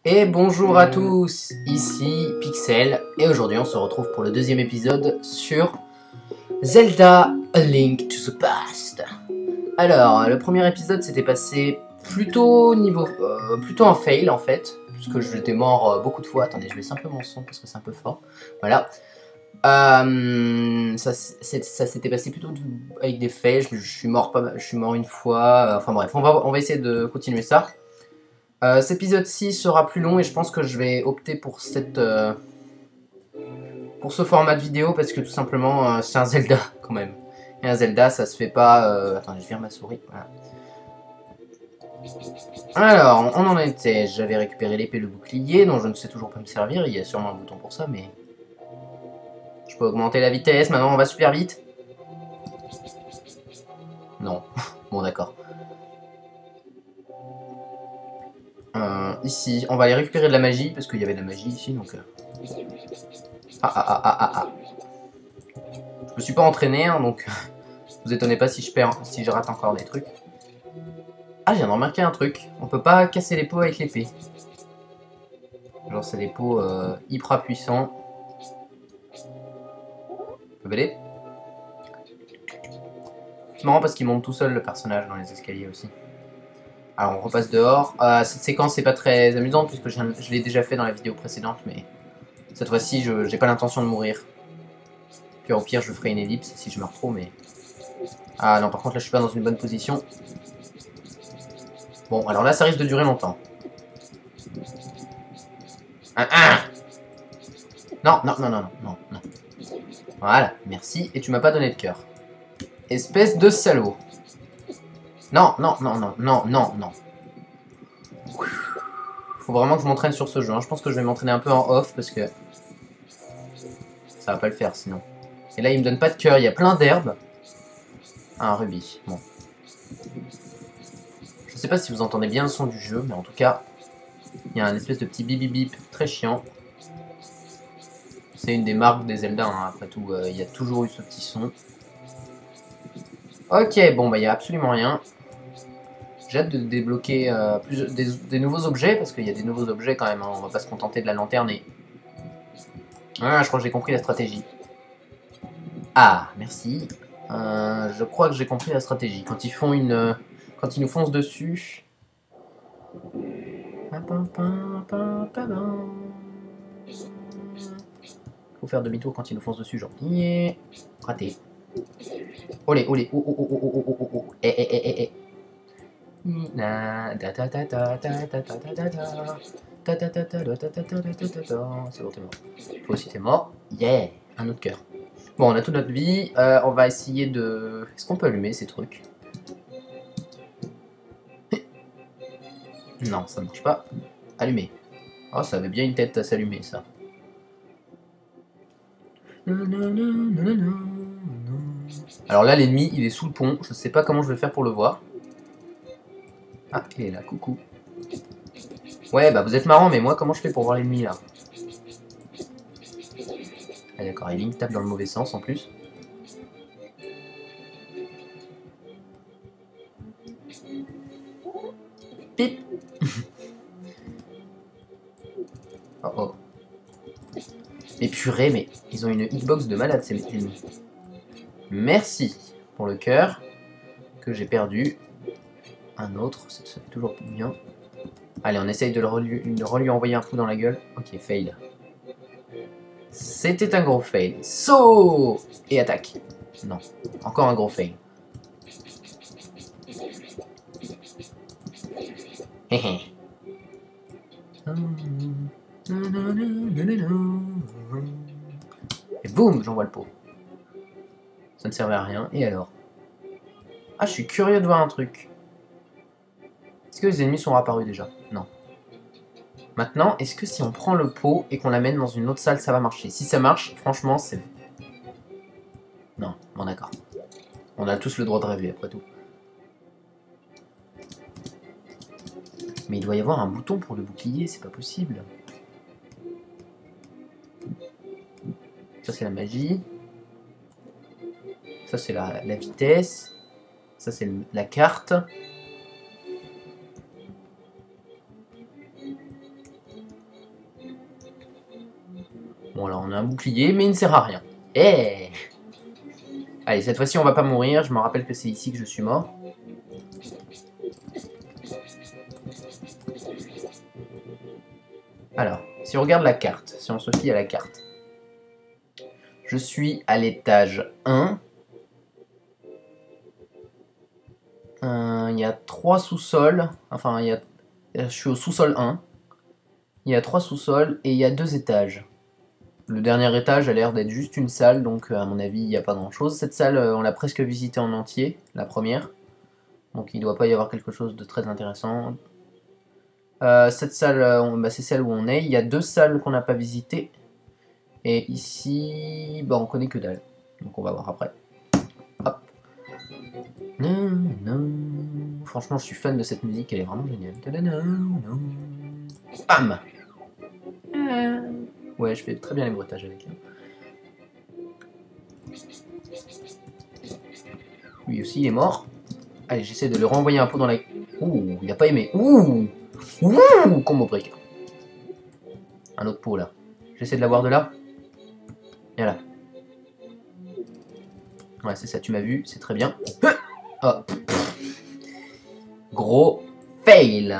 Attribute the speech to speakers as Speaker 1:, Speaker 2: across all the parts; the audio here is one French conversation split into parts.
Speaker 1: Et bonjour à tous, ici Pixel, et aujourd'hui on se retrouve pour le deuxième épisode sur Zelda A Link to the Past. Alors, le premier épisode s'était passé plutôt plutôt en fail en fait, puisque j'étais mort beaucoup de fois. Attendez, je baisse un peu mon son parce que c'est un peu fort. Voilà. Ça s'était passé plutôt avec des fails, je suis mort pas mal, je suis mort une fois, enfin bref, on va essayer de continuer ça. Cet épisode-ci sera plus long et je pense que je vais opter pour pour ce format de vidéo parce que tout simplement c'est un Zelda quand même. Et un Zelda ça se fait pas... Attendez, je vire ma souris. Voilà. Alors, on en était. J'avais récupéré l'épée et le bouclier dont je ne sais toujours pas me servir. Il y a sûrement un bouton pour ça mais... Je peux augmenter la vitesse, maintenant on va super vite. Non. Bon d'accord. Ici, on va aller récupérer de la magie parce qu'il y avait de la magie ici donc... Ah. Je me suis pas entraîné, hein, donc vous étonnez pas si je rate encore des trucs. Ah, je viens de remarquer un truc. On peut pas casser les pots avec l'épée. Genre, c'est des pots hyper puissants. On peut bêler. C'est marrant parce qu'il monte tout seul le personnage dans les escaliers aussi. Alors, on repasse dehors. Cette séquence n'est pas très amusante puisque je l'ai déjà fait dans la vidéo précédente, mais cette fois-ci, j'ai pas l'intention de mourir. Puis au pire, je ferai une ellipse si je meurs trop, mais... Ah non, par contre, là, je suis pas dans une bonne position. Bon, alors là, ça risque de durer longtemps. Non. Voilà, merci. Et tu m'as pas donné de cœur. Espèce de salaud. Non. Faut vraiment que je m'entraîne sur ce jeu. Hein. Je pense que je vais m'entraîner un peu en off parce que... Ça va pas le faire sinon. Et là, il me donne pas de cœur. Il y a plein d'herbes. Ah, un rubis. Bon. Je sais pas si vous entendez bien le son du jeu, mais en tout cas, il y a un espèce de petit bip bip bip très chiant. C'est une des marques des Zelda, hein. Après tout, il y a toujours eu ce petit son. Ok, bon, bah il n'y a absolument rien. J'ai hâte de débloquer des nouveaux objets, parce qu'il y a des nouveaux objets quand même, hein. On va pas se contenter de la lanterne et... Ah, je crois que j'ai compris la stratégie. Ah, merci. Je crois que j'ai compris la stratégie. Quand ils font une... Quand ils nous foncent dessus... Faut faire demi-tour quand ils nous foncent dessus, genre... Yeah. Raté. Olé. Eh. C'est bon, t'es mort. Toi aussi t'es mort. Yeah, un autre cœur. Bon, on a toute notre vie. On va essayer de... Est-ce qu'on peut allumer ces trucs? Non, ça marche pas. Allumer. Oh, ça avait bien une tête à s'allumer, ça. Alors là, l'ennemi, il est sous le pont. Je sais pas comment je vais faire pour le voir. Ah, il est là, coucou. Ouais, bah vous êtes marrant, mais moi, comment je fais pour voir l'ennemi, là? Ah d'accord, Link tape dans le mauvais sens, en plus. Pip. Oh. Mais purée, mais ils ont une hitbox de malade, ces ennemis. Merci pour le cœur que j'ai perdu. Un autre, ça fait toujours plus bien. Allez, on essaye de lui envoyer un coup dans la gueule. Ok, fail. C'était un gros fail. Saut et attaque. Non, encore un gros fail. Et boum, j'envoie le pot. Ça ne servait à rien. Et alors? Ah, je suis curieux de voir un truc. Est-ce que les ennemis sont apparus déjà? Non. Maintenant, est-ce que si on prend le pot et qu'on l'amène dans une autre salle, ça va marcher? Si ça marche, franchement, c'est... Non, bon d'accord. On a tous le droit de rêver, après tout. Mais il doit y avoir un bouton pour le bouclier, c'est pas possible. Ça, c'est la magie. Ça, c'est la vitesse. Ça, c'est la carte. Bon, alors on a un bouclier, mais il ne sert à rien. Eh! Allez, cette fois-ci, on va pas mourir. Je me rappelle que c'est ici que je suis mort. Alors, si on regarde la carte, si on se fie à la carte, je suis à l'étage 1. Il y a 3 sous-sols. Enfin, je suis au sous-sol 1. Il y a 3 sous-sols et il y a 2 étages. Le dernier étage a l'air d'être juste une salle, donc à mon avis, il n'y a pas grand-chose. Cette salle, on l'a presque visitée en entier, la première. Donc il ne doit pas y avoir quelque chose de très intéressant. Cette salle, bah, c'est celle où on est. Il y a 2 salles qu'on n'a pas visitées. Et ici, bah, on connaît que dalle. Donc on va voir après. Hop. Non, non. Franchement, je suis fan de cette musique, elle est vraiment géniale. Bam. Ouais, je fais très bien les bruitages avec. Lui aussi, il est mort. Allez, j'essaie de le renvoyer un peu dans la... Ouh, il a pas aimé. Ouh. Ouh, combo break. Un autre pot, là. J'essaie de l'avoir de là. Viens là. Ouais, c'est ça, tu m'as vu, c'est très bien. Oh. Gros fail.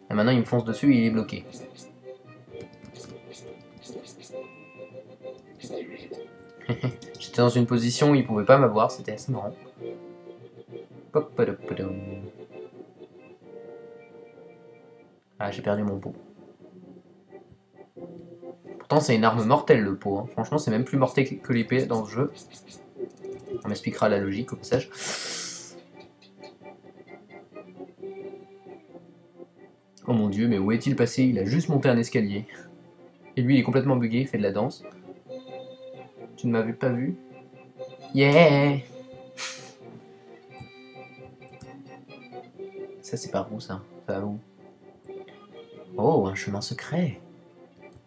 Speaker 1: Et maintenant, il me fonce dessus et il est bloqué. J'étais dans une position où il pouvait pas m'avoir, c'était assez marrant. Ah, j'ai perdu mon pot. Pourtant, c'est une arme mortelle, le pot. Hein. Franchement, c'est même plus mortel que l'épée dans ce jeu. On m'expliquera la logique au passage. Oh mon dieu, mais où est-il passé? Il a juste monté un escalier. Et lui, il est complètement bugué, il fait de la danse. Tu ne m'as pas vu? Yeah! Ça, c'est par où, ça? Ça va où? Oh, un chemin secret!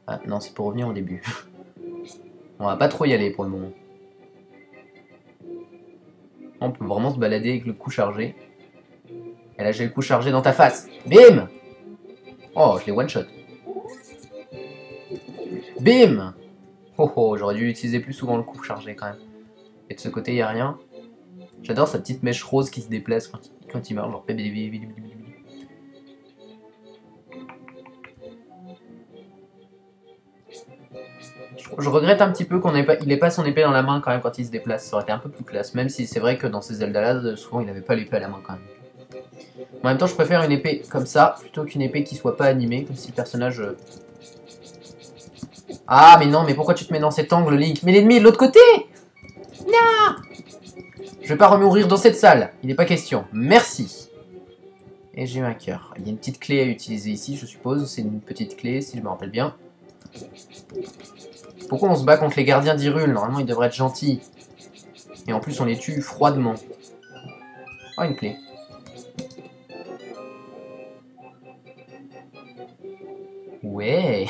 Speaker 1: Ah, non, c'est pour revenir au début. On va pas trop y aller pour le moment. On peut vraiment se balader avec le coup chargé. Et là, j'ai le coup chargé dans ta face. Bim! Oh, je l'ai one-shot. Bim! Oh oh, j'aurais dû utiliser plus souvent le coup chargé quand même. Et de ce côté, il n'y a rien. J'adore sa petite mèche rose qui se déplace quand il meurt. Genre... Je regrette un petit peu qu'il ait pas son épée dans la main quand même quand il se déplace. Ça aurait été un peu plus classe. Même si c'est vrai que dans ces Zelda-là, souvent il n'avait pas l'épée à la main quand même. En même temps, je préfère une épée comme ça plutôt qu'une épée qui soit pas animée, comme si le personnage... Ah, mais non, mais pourquoi tu te mets dans cet angle, Link? Mais l'ennemi est de l'autre côté! Non! Je vais pas remourir dans cette salle. Il n'est pas question. Merci. Et j'ai eu un cœur. Il y a une petite clé à utiliser ici, je suppose. C'est une petite clé, si je me rappelle bien. Pourquoi on se bat contre les gardiens d'Hyrule? Normalement, ils devraient être gentils. Et en plus, on les tue froidement. Oh, une clé. Ouais.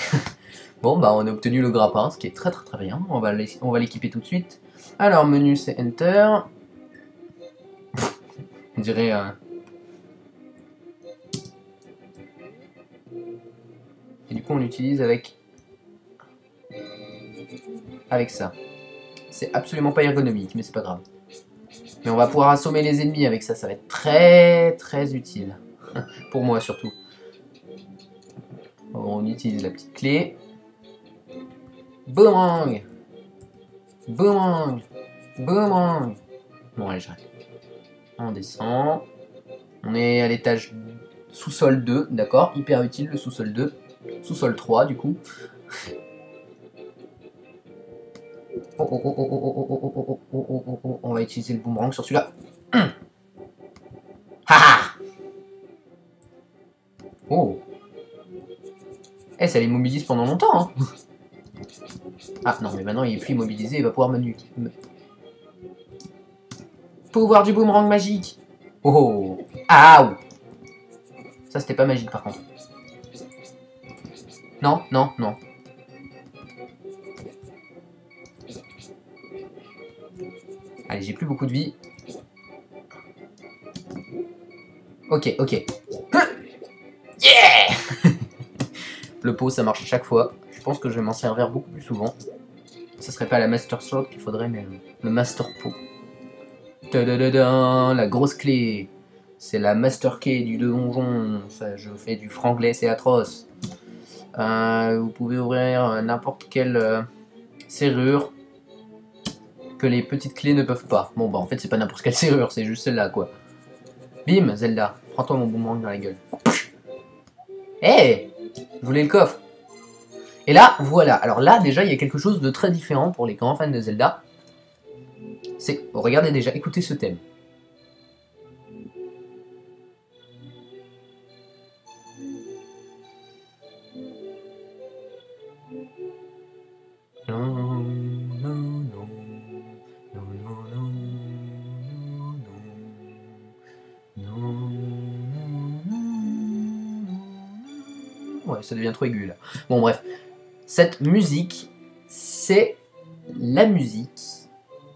Speaker 1: Bon, bah, on a obtenu le grappin, ce qui est très très très bien. On va l'équiper tout de suite. Alors, menu, c'est Enter. On dirait... Et du coup, on l'utilise avec ça. C'est absolument pas ergonomique, mais c'est pas grave. Mais on va pouvoir assommer les ennemis avec ça. Ça va être très très utile. Pour moi, surtout. On utilise la petite clé. Boomerang! Boomerang! Boomerang! Bon, allez, j'arrête. On descend. On est à l'étage sous-sol 2, d'accord? Hyper utile le sous-sol 2. Sous-sol 3, du coup. Oh, oh, oh, oh, oh, oh, oh, oh, oh, oh, oh, oh. On va utiliser le boomerang sur celui-là. Ha! Oh! Eh, ça l'immobilise pendant longtemps, hein. Ah, non, mais maintenant il est plus immobilisé, il va pouvoir me... Pouvoir du boomerang magique. Oh, oh. Ah! Ça, c'était pas magique, par contre. Non, non, non. Allez, j'ai plus beaucoup de vie. Ok, ok. Yeah! Le pot, ça marche à chaque fois. je pense que je vais m'en servir beaucoup plus souvent. Ça serait pas la Master Sword qu'il faudrait, mais le Master Po. Tadadadin, la grosse clé. C'est la Master Key du donjon. Ça, je fais du franglais, c'est atroce. Vous pouvez ouvrir n'importe quelle serrure que les petites clés ne peuvent pas. Bon, bah en fait, c'est pas n'importe quelle serrure, c'est juste celle-là, quoi. Bim, Zelda. Prends-toi mon boomerang dans la gueule. Hé hey, je voulais le coffre. Et là, voilà. Alors là, déjà, il y a quelque chose de très différent pour les grands fans de Zelda. C'est... Oh, regardez déjà, écoutez ce thème. Non, non, non, non, non, non, non, non. Ouais, ça devient trop aigu là. Bon, bref. Cette musique, c'est la musique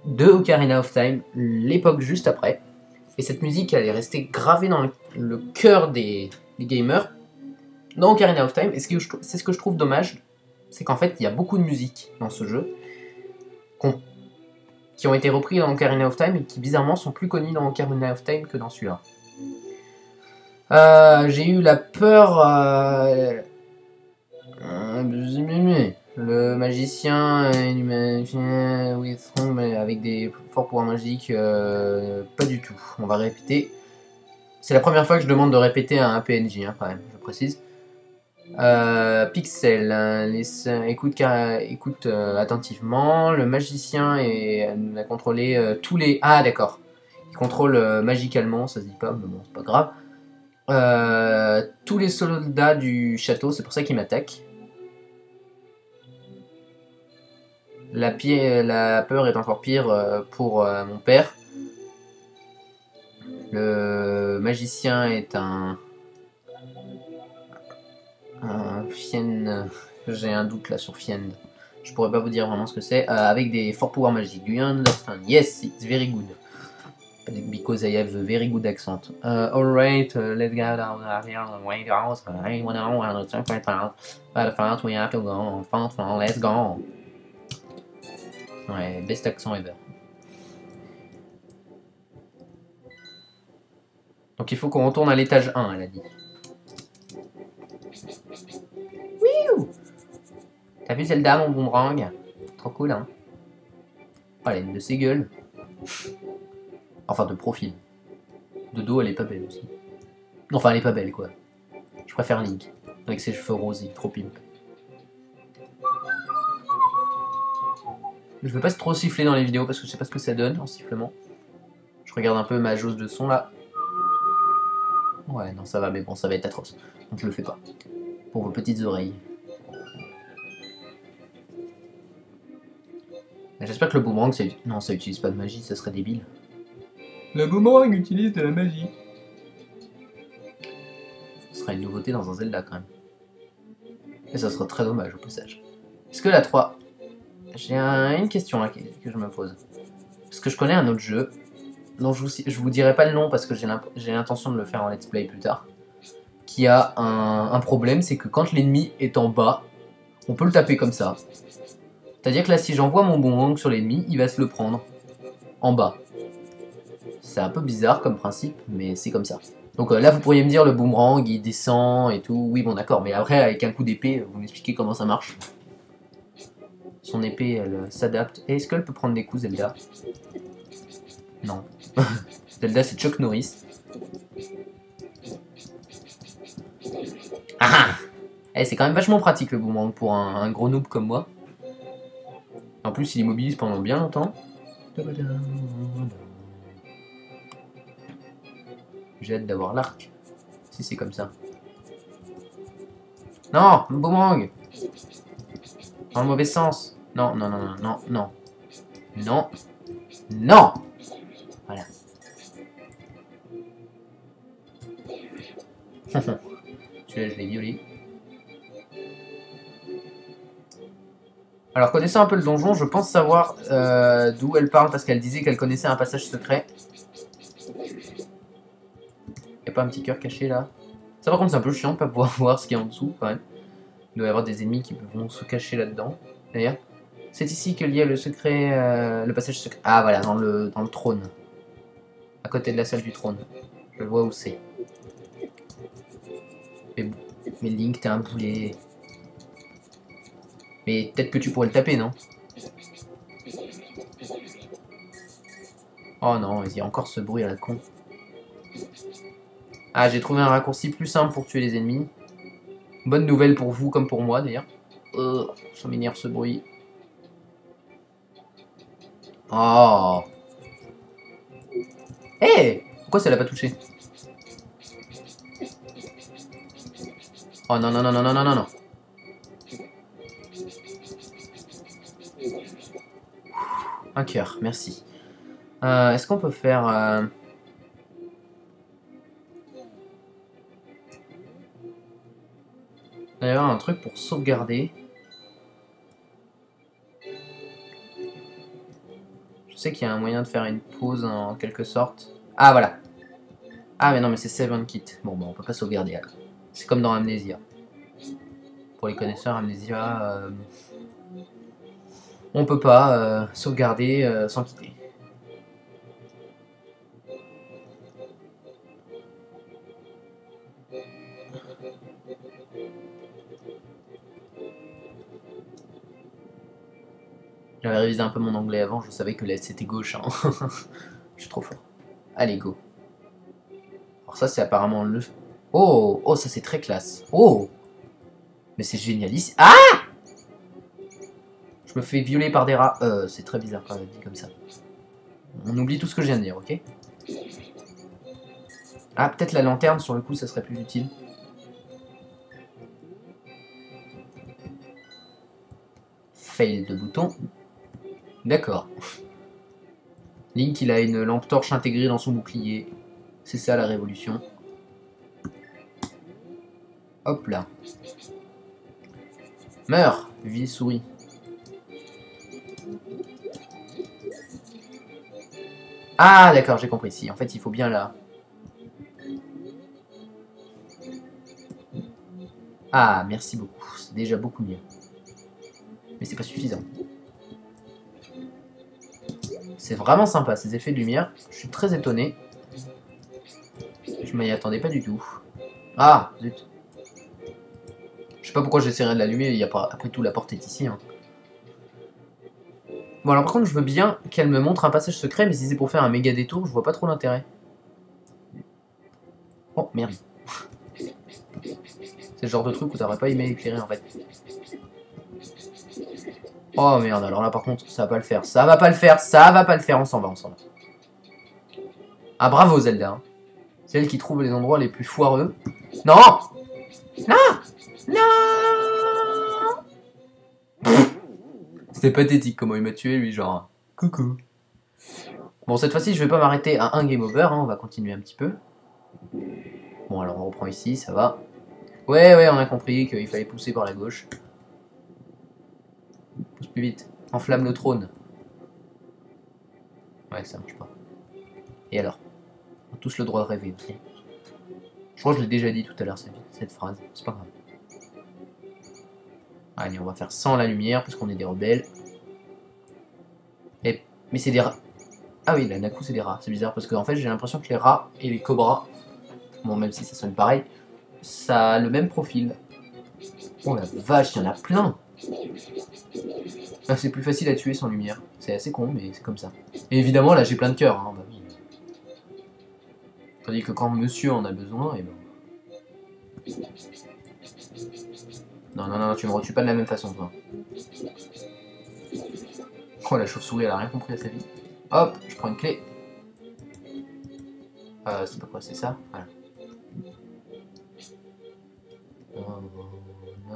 Speaker 1: de Ocarina of Time, l'époque juste après. Et cette musique, elle est restée gravée dans le cœur des gamers dans Ocarina of Time. Et c'est ce que je trouve dommage, c'est qu'en fait, il y a beaucoup de musique dans ce jeu qui ont été repris dans Ocarina of Time et qui bizarrement sont plus connus dans Ocarina of Time que dans celui-là. J'ai eu la peur... le magicien avec des forts pouvoirs magiques, pas du tout. On va répéter. C'est la première fois que je demande de répéter un PNJ, hein, quand même, je précise. Pixel, écoute attentivement. Le magicien a contrôlé tous les... Ah d'accord. Il contrôle magicalement, ça se dit pas, mais bon, c'est pas grave. Tous les soldats du château, c'est pour ça qu'ils m'attaquent. La peur est encore pire pour mon père. Le magicien est un Fiend. J'ai un doute là sur Fiend. Je pourrais pas vous dire vraiment ce que c'est. Avec des forts pouvoirs magiques. Do you understand? Yes, it's very good. Because I have a very good accent. Alright, let's go down here and wait out. I wanna check it out. But first we have to go. Let's go. Ouais, best accent ever. Donc il faut qu'on retourne à l'étage 1, elle a dit. Wouh! T'as vu Zelda, mon boomerang? Trop cool, hein? Oh, elle a une de ses gueules. Enfin, de profil. De dos, elle est pas belle aussi. Enfin, elle est pas belle, quoi. Je préfère Link, avec ses cheveux roses, il est trop pimp. Je veux pas trop siffler dans les vidéos parce que je sais pas ce que ça donne en sifflement. Je regarde un peu ma jauge de son là. Ouais, non, ça va, mais bon, ça va être atroce. Donc je le fais pas. Pour vos petites oreilles. J'espère que le boomerang, ça... Non, ça utilise pas de magie, ça serait débile. Le boomerang utilise de la magie. Ce sera une nouveauté dans un Zelda quand même. Et ça sera très dommage au passage. Est-ce que la 3... J'ai une question là, que je me pose. Parce que je connais un autre jeu, dont je vous dirai pas le nom parce que j'ai l'intention de le faire en let's play plus tard, qui a un problème, c'est que quand l'ennemi est en bas, on peut le taper comme ça. C'est-à-dire que là, si j'envoie mon boomerang sur l'ennemi, il va se le prendre en bas. C'est un peu bizarre comme principe, mais c'est comme ça. Donc là, vous pourriez me dire, le boomerang, il descend et tout. Oui, bon, d'accord, mais après, avec un coup d'épée, vous m'expliquez comment ça marche. Son épée, elle s'adapte. Et est-ce qu'elle peut prendre des coups, Zelda? Non. Zelda, c'est Chuck Norris. Ah! Eh, c'est quand même vachement pratique, le boomerang, pour un gros noob comme moi. En plus, il immobilise pendant bien longtemps. J'ai hâte d'avoir l'arc. Si c'est comme ça. Non! Le boomerang! Dans le mauvais sens. Non, non, non, non, non, non. Non. Non! Voilà. Celui-là, je l'ai violé. Alors, connaissant un peu le donjon, je pense savoir d'où elle parle parce qu'elle disait qu'elle connaissait un passage secret. Y'a pas un petit cœur caché là? Ça, par contre, c'est un peu chiant de pas pouvoir voir ce qu'il y a en dessous quand même. Il doit y avoir des ennemis qui vont se cacher là-dedans. D'ailleurs, c'est ici qu'il y a le secret, le passage secret. Ah voilà, dans le trône. À côté de la salle du trône. Je vois où c'est. Mais Link, t'es un boulet. Mais peut-être que tu pourrais le taper, non? Oh non, vas-y, encore ce bruit à la con. Ah, j'ai trouvé un raccourci plus simple pour tuer les ennemis. Bonne nouvelle pour vous comme pour moi, d'ailleurs. Ça m'énerve ce bruit. Oh. Hé hey, pourquoi ça l'a pas touché? Oh non, non, non, non, non, non, non, non. Un cœur, merci. Est-ce qu'on peut faire... Il va y avoir un truc pour sauvegarder. Je sais qu'il y a un moyen de faire une pause en quelque sorte. Ah voilà. Ah mais non mais c'est save and kit. Bon bah on peut pas sauvegarder alors. C'est comme dans Amnesia. Pour les connaisseurs, Amnesia... on peut pas sauvegarder sans quitter. J'avais révisé un peu mon anglais avant, je savais que c'était gauche. Hein. Je suis trop fort. Allez, go. Alors ça, c'est apparemment le... Oh, oh, ça c'est très classe. Oh, mais c'est génialiste. Ah, je me fais violer par des rats. C'est très bizarre quand même dit comme ça. On oublie tout ce que je viens de dire, ok? Ah, peut-être la lanterne, sur le coup, ça serait plus utile. Fail de bouton. D'accord. Link, il a une lampe torche intégrée dans son bouclier. C'est ça la révolution. Hop là. Meurs, vieille souris. Ah d'accord, j'ai compris. Si, en fait, il faut bien là. Ah, merci beaucoup. C'est déjà beaucoup mieux. Mais c'est pas suffisant. C'est vraiment sympa, ces effets de lumière. Je suis très étonné. Je m'y attendais pas du tout. Ah, zut. Je sais pas pourquoi j'essaierai de l'allumer, il y a pas... après tout la porte est ici. Hein. Bon alors par contre je veux bien qu'elle me montre un passage secret, mais si c'est pour faire un méga détour, je vois pas trop l'intérêt. Oh merde. C'est le genre de truc où t'aurais pas aimé éclairer en fait. Oh merde, alors là par contre ça va pas le faire, ça va pas le faire, ça va pas le faire, on s'en va, on s'en va. Ah bravo Zelda. Hein. C'est elle qui trouve les endroits les plus foireux. Non. Non. Non. C'était pathétique comment il m'a tué lui, genre coucou. Bon cette fois-ci je vais pas m'arrêter à un game over, hein, on va continuer un petit peu. Bon alors on reprend ici, ça va. Ouais ouais on a compris qu'il fallait pousser par la gauche. Pousse plus vite, enflamme le trône. Ouais ça marche pas. Et alors? On a tous le droit de rêver aussi. Je crois que je l'ai déjà dit tout à l'heure cette phrase, c'est pas grave. Allez, on va faire sans la lumière, puisqu'on est des rebelles. Et... Mais c'est des rats. Ah oui, la Naku, c'est des rats. C'est bizarre, parce qu'en fait, j'ai l'impression que les rats et les cobras, bon, même si ça sonne pareil, ça a le même profil. Oh la vache, il y en a plein. Ah, c'est plus facile à tuer sans lumière. C'est assez con, mais c'est comme ça. Et évidemment, là, j'ai plein de cœurs. Hein, bah oui. Tandis que quand monsieur en a besoin, et ben... Non, non, non, tu me retues pas de la même façon, toi. Oh, la chauve-souris, elle a rien compris à sa vie. Hop, je prends une clé. C'est pas quoi, c'est ça? Voilà. Non,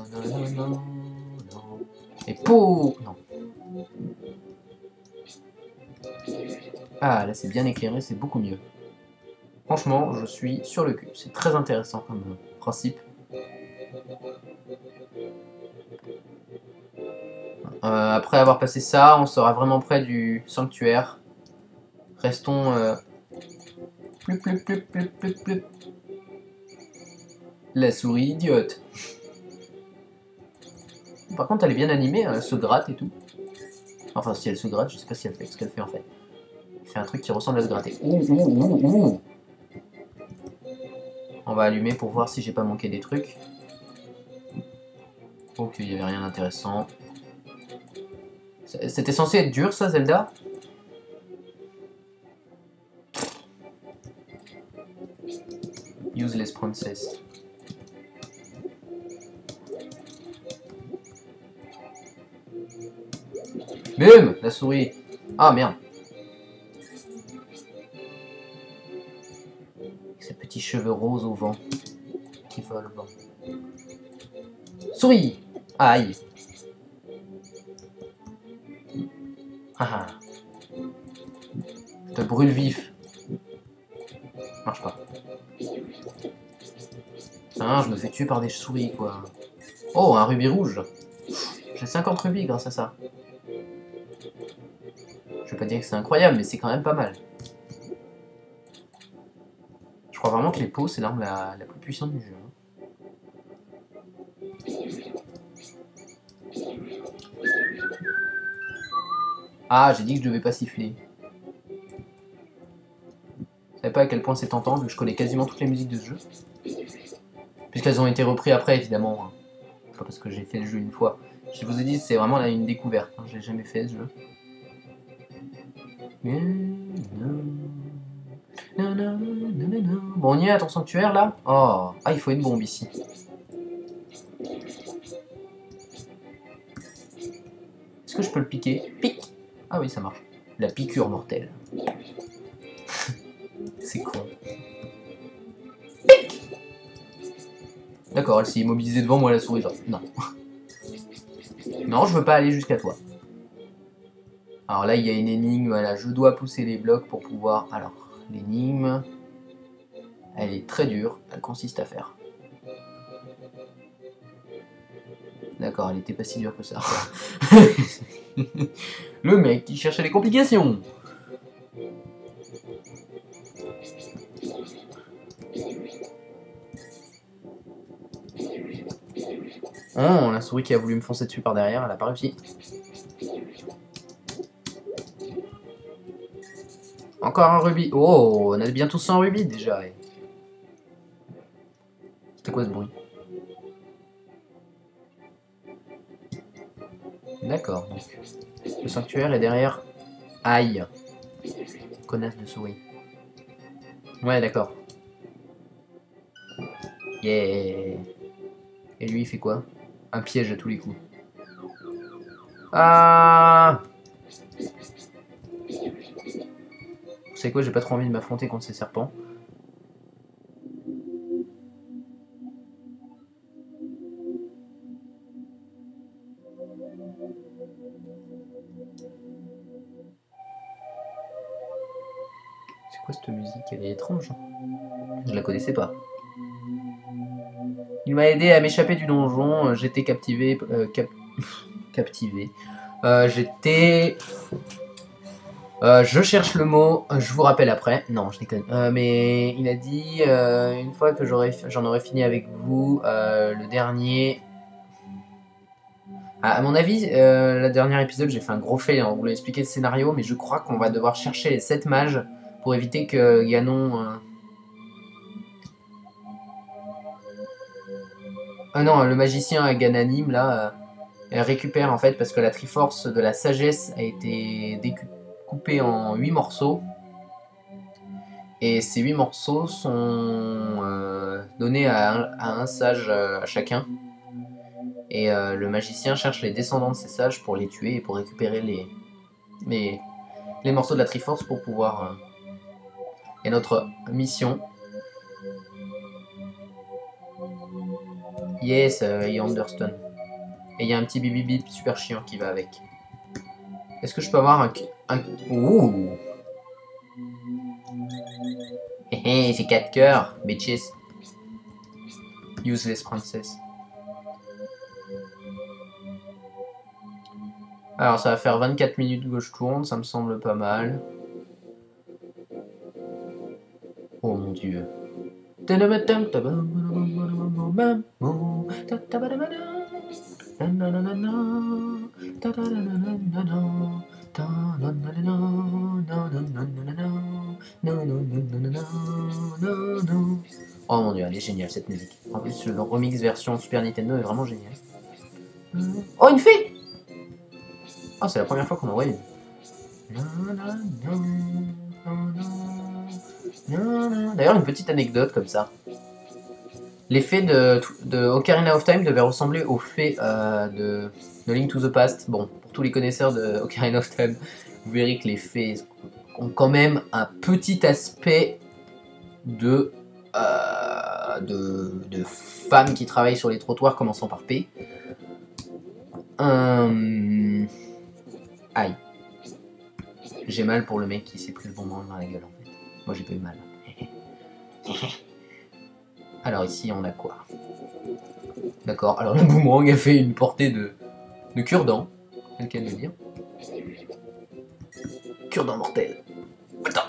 Speaker 1: non, non, non, non. Et pou! Non. Ah, là, c'est bien éclairé, c'est beaucoup mieux. Franchement, je suis sur le cul. C'est très intéressant comme principe. Après avoir passé ça, on sera vraiment près du sanctuaire. Restons... La souris idiote. Par contre, elle est bien animée, elle se gratte et tout. Enfin, si elle se gratte, je sais pas si elle fait ce qu'elle fait en fait. Elle fait un truc qui ressemble à se gratter. Ouh, ouh, ouh, ouh. On va allumer pour voir si j'ai pas manqué des trucs. Ok, il n'y avait rien d'intéressant. C'était censé être dur ça, Zelda? Useless Princess. Bum! La souris. Ah merde. Ses petits cheveux roses au vent. Qui volent au vent. Souris! Aïe. Ah ah. Je te brûle vif. Marche pas. Ah, je me fais tuer par des souris quoi. Oh, un rubis rouge. J'ai 50 rubis grâce à ça. Je vais pas dire que c'est incroyable, mais c'est quand même pas mal. Je crois vraiment que les pots, c'est l'arme la plus puissante du jeu. Ah, j'ai dit que je devais pas siffler. Je savais pas à quel point c'est tentant, vu que je connais quasiment toutes les musiques de ce jeu. Puisqu'elles ont été reprises après, évidemment. Pas parce que j'ai fait le jeu une fois. Je vous ai dit, c'est vraiment là une découverte. Je l'ai jamais fait ce jeu. Bon, on y est à ton sanctuaire là? Oh, ah, il faut une bombe ici. Est-ce que je peux le piquer? Pique! Ah oui, ça marche. La piqûre mortelle. C'est con. Pique! D'accord, elle s'est immobilisée devant moi la souris. Genre. Non. Non, je veux pas aller jusqu'à toi. Alors là, il y a une énigme. Voilà, je dois pousser les blocs pour pouvoir... Alors, l'énigme... Elle est très dure. Elle consiste à faire... D'accord, elle était pas si dure que ça. Le mec qui cherchait les complications. Oh, la souris qui a voulu me foncer dessus par derrière, elle a pas réussi. Encore un rubis. Oh, on a bientôt 100 rubis déjà. C'était quoi ce bruit? D'accord, donc le sanctuaire est derrière. Aïe. Connasse de souris. Ouais, d'accord. Yeah. Et lui, il fait quoi? Un piège à tous les coups. Ah! Vous savez quoi, j'ai pas trop envie de m'affronter contre ces serpents. C'est quoi cette musique? Elle est étrange. Je la connaissais pas. Il m'a aidé à m'échapper du donjon. J'étais captivé. Captivé. J'étais... je cherche le mot, je vous rappelle après. Non, je déconne. Mais il a dit, une fois que j'en aurais fini avec vous, le dernier... Ah, à mon avis, le dernier épisode, j'ai fait un gros fail en voulant expliquer le scénario, mais je crois qu'on va devoir chercher les 7 mages pour éviter que Ganon... Ah non, le magicien Gananim, là, récupère en fait, parce que la Triforce de la Sagesse a été découpée en 8 morceaux. Et ces 8 morceaux sont donnés à un sage à chacun. Et le magicien cherche les descendants de ces sages pour les tuer et pour récupérer les morceaux de la Triforce pour pouvoir... Et notre mission... Yes, Yonderstone. Et il y a un petit bibi bip super chiant qui va avec. Est-ce que je peux avoir un... Ouh. Hé hé, j'ai 4 cœurs, bitches. Useless Princess. Alors ça va faire 24 minutes que je tourne, ça me semble pas mal. Oh mon dieu. Oh mon dieu, elle est géniale cette musique. En plus, le remix version Super Nintendo est vraiment génial. Oh, une fée! Oh, c'est la première fois qu'on en voit une. D'ailleurs, une petite anecdote comme ça. Les fées de Ocarina of Time devaient ressembler aux fées de Link to the Past. Bon, pour tous les connaisseurs de Ocarina of Time, vous verrez que les fées ont quand même un petit aspect de femmes qui travaillent sur les trottoirs, commençant par P. Aïe. J'ai mal pour le mec qui s'est pris le bonbon dans la gueule en fait. Moi j'ai pas eu mal. Alors ici on a quoi? D'accord, alors le boomerang a fait une portée de cure-dent, c'est le cas de le dire. Cure-dent mortel. Attends.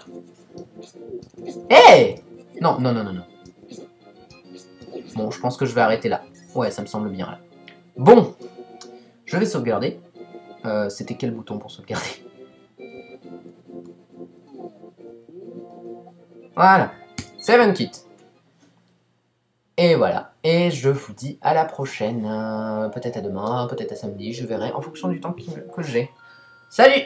Speaker 1: Hey! Non, non, non, non, non. Bon, je pense que je vais arrêter là. Ouais, ça me semble bien là. Bon, je vais sauvegarder. C'était quel bouton pour sauvegarder? Voilà, Seven Kit. Et voilà, et je vous dis à la prochaine, peut-être à demain, peut-être à samedi, je verrai en fonction du temps que j'ai. Salut!